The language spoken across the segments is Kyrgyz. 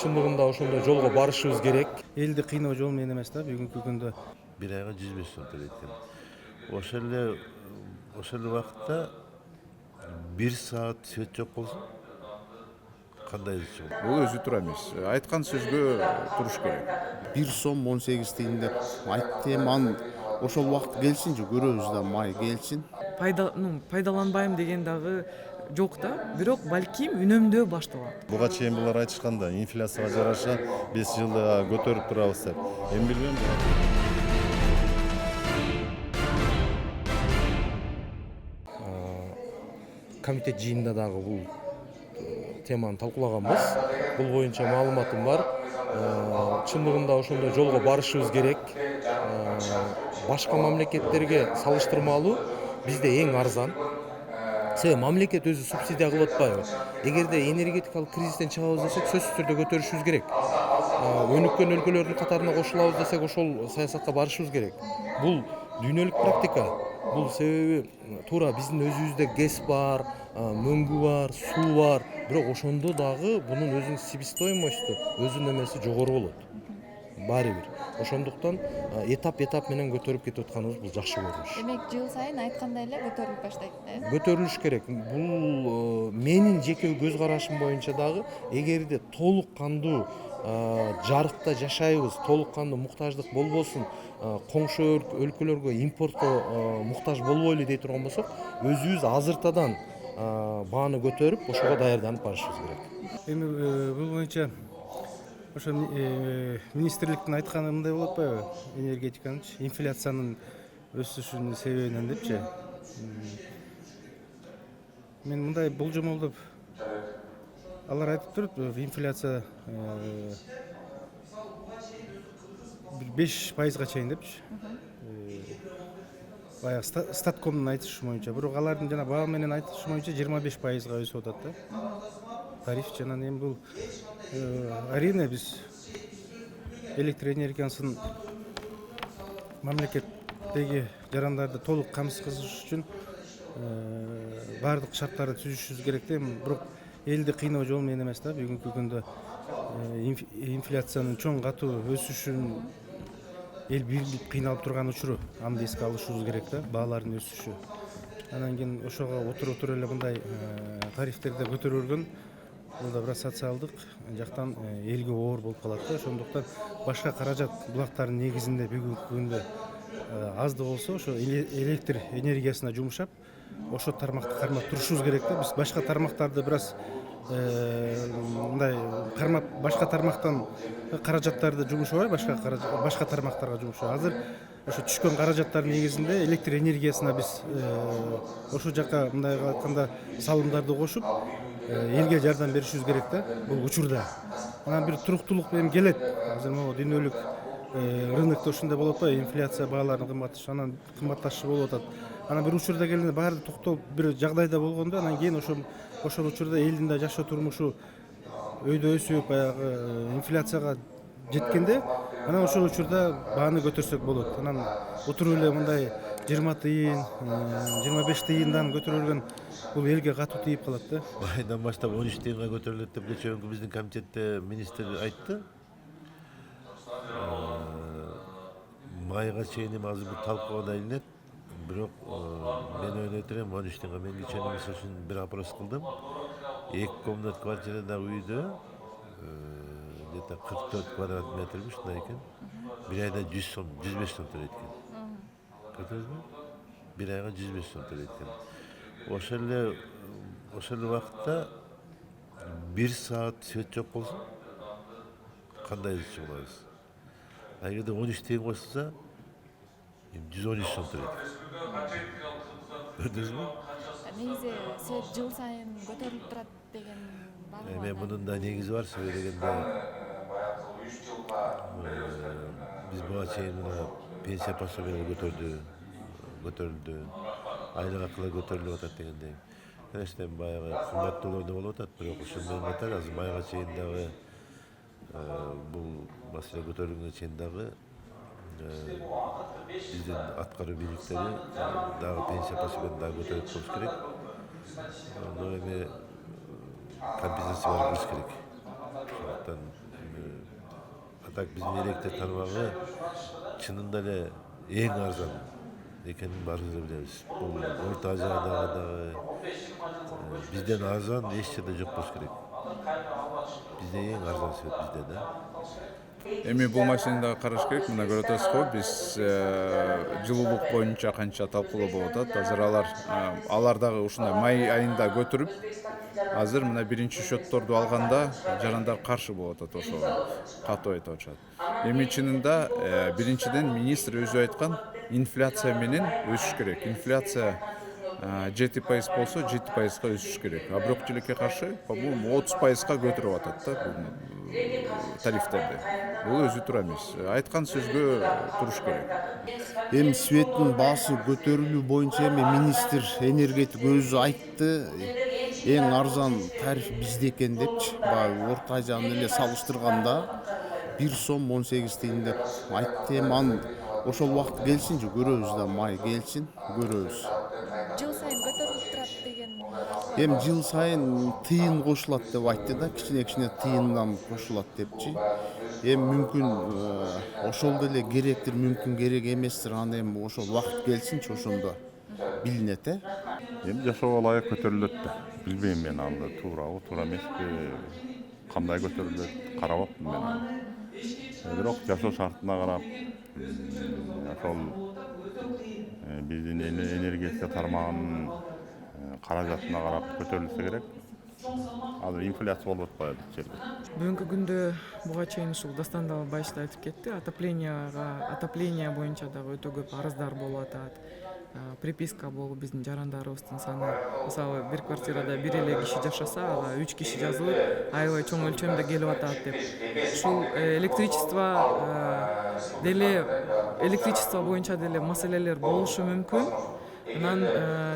чындыгында ошондой жолго барышыбыз керек. Элди кыйноо жол менен эмес да бүгүнкү күндө. Bir ayga 105 сом төлейт экен. Ошол эле убакытта 1 саат свет жок болсо кандай болот? Бул өзү тура эмес. Айткан сөзгө туруш керек. 1 сом 18 тиын деп айтты. Ман ошол убакыт келсинчи, көрөбүз да май келсин. Пайдаланбайм деген дагы жок да. Бирок балким үнөмдөө башталат. Буга чейин булар айтышканда инфляцияга жараша 5 жылда көтөрүп турабыз деп. Эми билбейм. Комитет жыйынында дагы бул теманы талкуулаганбыз. Бул боюнча маалыматым бар. Чындыгында ошондой жолго барышыбыз керек. Башка мамлекеттерге салыштырмалуу бизде эң арзан. Себеби мамлекет өзү субсидия кылып атпайбы? Эгерде энергетикалык кризистен чыгабыз десек, сөзсүз түрдө көтөрүшүбүз керек. Өнүккөн өлкөлөрдүн катарына кошулабыз десек, ошол саясатка барышыбыз керек. Бул дүйнөлүк практика. Бул себеби туура биздин өзүбүздө гэс бар, мөңгү бар, суу бар. Бирок ошондо дагы бунун өзүнүн себестоимосту, өзүнүн эмеси жогору болот. Баары бир. Ошондуктан этап менен көтөрүп кетип атканыбыз бул жакшы көрүнүш. Демек жыл сайын айткандай эле көтөрүлүп баштайт да. Көтөрүлүш керек. Бул менин жеке көз карашым боюнча дагы эгерде толук кандуу жарыкта жашайбыз, толук кандуу муктаждык болбосун, коңшу өлкөлөргө импортко муктаж болбойлу дей турган болсок, өзүбүз азыртадан бааны көтөрүп, ошого даярданып барышыбыз керек. Эми бул боюнча ошо министрликтин айтканы мындай болуп атпайбы? Энергетиканын инфляциянын өсүшүнүн себебинен депчи. Мен мындай болжомолдоп, алар айтып турат, инфляция 5% чейин депчи. Баягы статкомдун айтышы боюнча, бирок алардын жана баа менен айтышы боюнча 25%га өсүп атат да. Тариф жана эми бул әрине биз электр энергиясын мамлекеттеги жарандарды толук камсыздаш үчүн баардык шарттарды түзүшүбүз керек да. Бирок элди кыйноо жол менен эмес да бүгүнкү күндө инфляциянын чоң катуу өсүшүн эл билип кыйналып турган учуру аны эске алышыбыз керек да, баалардын өсүшү. Анан кийин ошого отуруп эле мындай тарифтерди көтөрүлгөн бул да бир социалдык жактан элге оор болуп калат да. Ошондуктан башка каражат булактардын негизинде бүгүнкү күндө аз да болсо ошо электр энергиясына жумшап, ошо тармакты кармап турушубуз керек да. Биз башка тармактарды бир аз мындай кармап, башка тармактан каражаттарды жумшабай, башка тармактарга жумшап. Азыр ошо түшкөн каражаттардын негизинде электр энергиясына биз ошол жака мындай айтканда салымдарды кошуп, элге жардам беришибиз керек да бул учурда. Анан бир туруктуулук эми келет. Азыр могу дүйнөлүк рынокто ушундай болуп атпайбы, инфляция баалардын кымбатташы, анан кымбатташы болуп атат. Анан бир учурда келгенде баары токтоп бир жагдайда болгондо, анан кийин ошол учурда элдин да жашоо турмушу өйдө өсүп, баягы инфляцияга жеткенде, анан ошол учурда бааны көтөрсөк болот. Анан отуруп эле мындай 20 тыйын, 25 тыйындан көтөрүлгөн бул элге катуу тийип калат да. Майдан баштап 13 тыйынга көтөрүлөт деп кечээ биздин комитетте министр айтты. Майга чейин эми азыр бир талкууга да илинет. Бирок мен ойлойт элем 13 тыйынга мен кечээ мисалы үчүн бир опрос кылдым. 2 комнат квартирадагы үйдө где-то 44 квадрат метрmiş мындай экен. Bir ayda 100 сом, 105 сом төлөйт экен. Көрдүңүзбү? Bir ayга 105 сом төлөйт экен. Ошол эле убакытта 1 саат свет жок болсо кандай болобуз? Эгерде 13 тыйын кошулса 113 сом төлөйт. Көрдүңүзбү? Негизи свет жыл сайын көтөрүлүп турат деген бар. Эми мунун да негизи бар, себеби дегенде биз буга чейин пенсия пособие көтөрүлдү, айлык акылы көтөрүлүп атат дегендей. Конечно, баягы кымбаттоолор да болуп атат, бирок ошол менен катар азыр майга чейин дагы бул маселе көтөрүлгөнгө чейин дагы биздин аткаруу бийликтери дагы пенсия пособияны дагы көтөрүп коюш керек. Эми компенсация кылыш керек. Ошондуктан так биздин электр тармагы чынында эле эң арзан экенин баарыбыз эле билебиз. Бул Орто Азиядагы дагы бизден арзан эч жерде жок болуш керек. Бизде эң арзан свет бизде да. Эми бул маселени дагы караш керек. Мына көрүп атасыз го, биз жылуулук боюнча канча талкуулоо болуп атат. Азыр алар дагы ушундай май айында көтөрүп, азыр мына биринчи счетторду алганда жарандар каршы болуп атат, ошого катуу айтып атышат. Эми чынында биринчиден министр өзү айткан, инфляция менен өсүш керек. Инфляция 7% болсо 7%га өсүш керек. А бирок тилекке каршы, по-моему, 30%га көтөрүп атат да бул тарифтерди. Бул өзү туура эмес. Айткан сөзгө туруш керек. Эми светтин баасы көтөрүлүү боюнча эми министр энергетик өзү айтты, эң арзан тариф бизде экен депчи. Баягы Орто Азияны эле салыштырганда 1 сом 18 тиын деп айтты. Эми ошол убакыт келсинчи, көрөбүз да, май келсин, көрөбүз. жыл сайын көтөрүлүп турат деген. Эми жыл сайын тыйын кошулат деп айтты да, кичине тыйындан кошулат депчи. Эми мүмкүн ошол деле керектир, мүмкүн керек эместир. Аны эми ошол убакыт келсинчи, ошондо билинет. Эми жашоого ылайык көтөрүлөт да. Билбейм мен анда туурабы, туура эмеспи, кандай көтөрүлөт, карабапмын мен аны. Бирок жашоо шартына карап, ошол биздин энергетика тармагынын каражатына карап көтөрүлсө керек. Азыр инфляция болуп атпайбы бул жерде. Бүгүнкү күндө буга чейин ушул Дастан да байышта айтып кетти, отопление боюнча дагы өтө көп арыздар болуп атат. Приписка болуп биздин жарандарыбыздын саны, мисалы бир квартирада бир эле киши жашаса, ага 3 киши жазылып, аябай чоң өлчөмдө келип атат деп. Ушул электричество боюнча деле маселелер болушу мүмкүн. Анан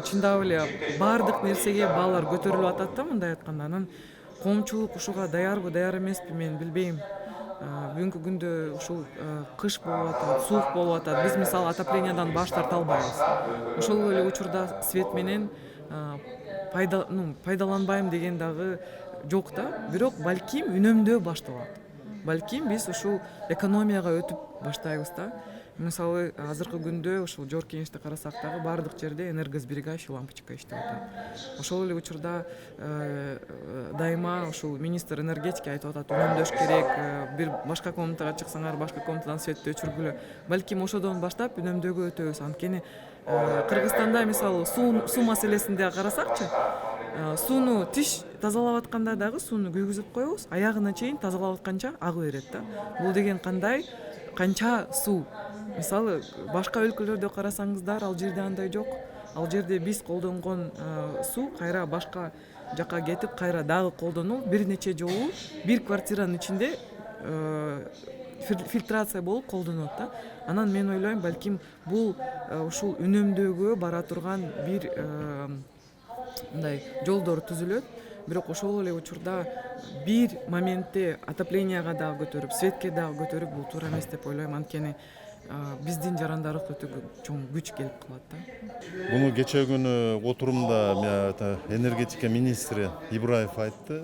чындап эле баардык нерсеге баалар көтөрүлүп атат да, мындай айтканда. Анан коомчулук ушуга даярбы, даяр эмеспи, мен билбейм. Бүгүнкү күндө ушул кыш болуп атат, суук болуп атат. Биз мисалы отоплениядан баш тарта албайбыз. Ошол эле учурда свет менен пайдаланбайм деген дагы жок да. Бирок балким үнөмдөө башталат. Балким биз ушул экономияга өтүп баштайбыз да. Мисалы азыркы күндө ушул Жор Кеңеште карасак дагы баардык жерде энергосберегающий лампочка иштеп атат. Ошол эле учурда дайыма ушул министр энергетики айтып атат, үнөмдөш керек, бир башка комнатага чыксаңар, башка комнатадан светти өчүргүлө. Балким ошодон баштап үнөмдөөгө өтөбүз. Анткени Кыргызстанда мисалы суу маселесинде карасакчы, сууну тиш тазалап атканда дагы сууну күйгүзүп коебуз, аягына чейин тазалап атканча агы берет да. Бул деген канча суу. Мисалы башка өлкөлөрдө карасаңыздар, ал жерде андай жок. Ал жерде биз колдонгон суу кайра башка жака кетип, кайра дагы колдонулуп, бир нече жолу бир квартиранын ичинде фильтрация болуп колдонулат да. Анан мен ойлойм, балким бул ушул үнөмдөөгө бара турган бир мындай жолдор түзүлөт. Бирок ошол эле учурда бир моментте отопленияга дагы көтөрүп, светке дагы көтөрүп, бул туура эмес деп ойлойм. Анткени биздин жарандарыбыз өтө чоң күч келип калат да. Буну кечээ күнү отурумда энергетика министри Ибраев айтты.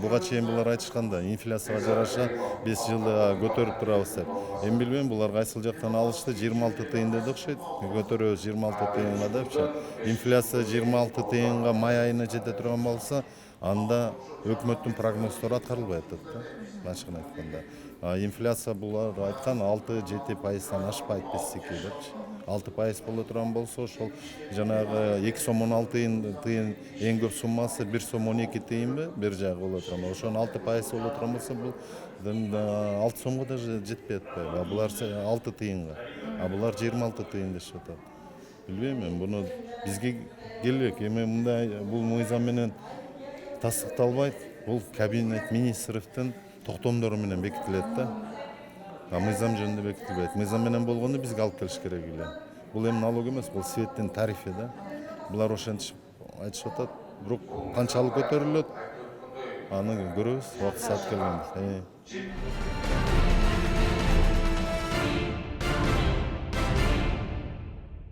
Буга чейин булар айтышканда, инфляцияга жараша 5 жылда көтөрүп турабыз деп. Эми билбейм, булар кайсыл жактан алышты, 26 тыйын деди окшойт. Көтөрөбүз 26 тыйынга депчи. Инфляция 26 тыйынга май айына жете турган болсо, анда өкмөттүн прогноздору аткарылбай атат да. Башкын айтканда. Инфляция булар айткан 6-7%-дан ашпайт бизсики депчи. 6% боло турган болсо, ошол жанагы 2 сом 16 тыйын эң көп суммасы 1 сом 12 тыйынбы, бир жагы боло турган. Ошонун 6% боло турган болсо, бул 6 сомго даже жетпей атпайбы. Булар 6 тыйынга. Булар 26 тыйын дешип атат. Билбейм мен, буну бизге келбек. Эми мындай бул мыйзам менен тастыкталбайт. Бул кабинет министрликтин токтомдору менен бекитилет да. Мыйзам жөнүндө бекитилбейт. Мыйзам менен болгондо бизге алып келиш керек эле. Бул эми налог эмес, бул светтин тарифи да. Булар ошентип айтышып атат. Бирок канчалык көтөрүлөт, аны көрөбүз, убакыт саат келгенде.